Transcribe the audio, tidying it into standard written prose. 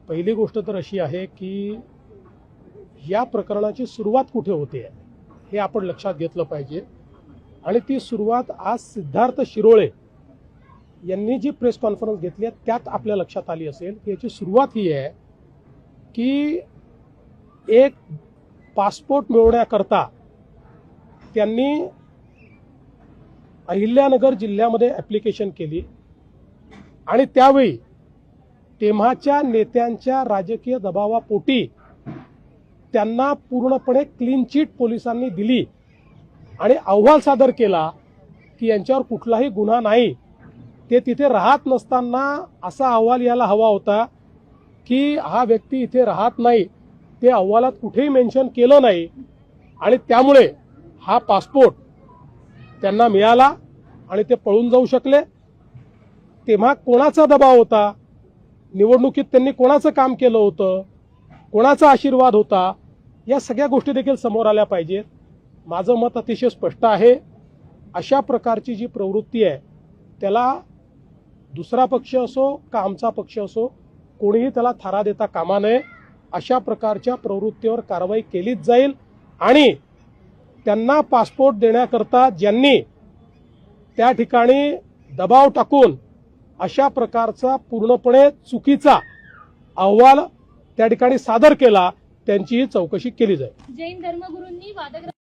पहिली गोष्ट तर अशी आहे की या प्रकरणाची सुरुवात कुठे होते हे आपण लक्षात घेतलं पाहिजे आणि ती सुरुवात आज सिद्धार्थ शिरोळे यांनी जी प्रेस कॉन्फरन्स घेतली आहे त्यात आपल्या लक्षात आली असेल की याची सुरुवात ही आहे की एक पासपोर्ट मिळवण्याकरता त्यांनी अहिल्यानगर जिल्ह्यामध्ये ॲप्लिकेशन केली आणि त्यावेळी तेव्हाच्या नेत्यांच्या राजकीय दबावापोटी त्यांना पूर्णपणे क्लीन चिट पोलिसांनी दिली आणि अहवाल सादर केला की यांच्यावर कुठलाही गुन्हा नाही। ते तिथे राहत नसताना असा अहवाल यायला हवा होता की हा व्यक्ती इथे राहत नाही, ते अहवालात कुठेही मेन्शन केलं नाही आणि त्यामुळे हा पासपोर्ट त्यांना मिळाला आणि ते पळून जाऊ शकले। तेव्हा कोणाचा दबाव होता, निवडणुकीत त्यांनी कोणाचं काम केलं होतं, कोणाचा आशीर्वाद होता, या सगळ्या गोष्टी देखील समोर आल्या पाहिजेत। माझं मत अतिशय स्पष्ट आहे, अशा प्रकारची जी प्रवृत्ती आहे त्याला दुसरा पक्ष असो का आमचा पक्ष असो कोणीही त्याला थारा देता कामा नये। अशा प्रकारच्या प्रवृत्तीवर कारवाई केलीच जाईल आणि त्यांना पासपोर्ट देण्याकरता ज्यांनी त्या ठिकाणी दबाव टाकून अशा प्रकारचा पूर्णपणे चुकीचा अहवाल त्या ठिकाणी सादर केला त्यांचीही चौकशी केली जाईल। जैन धर्मगुरूंनी वादग्रस्त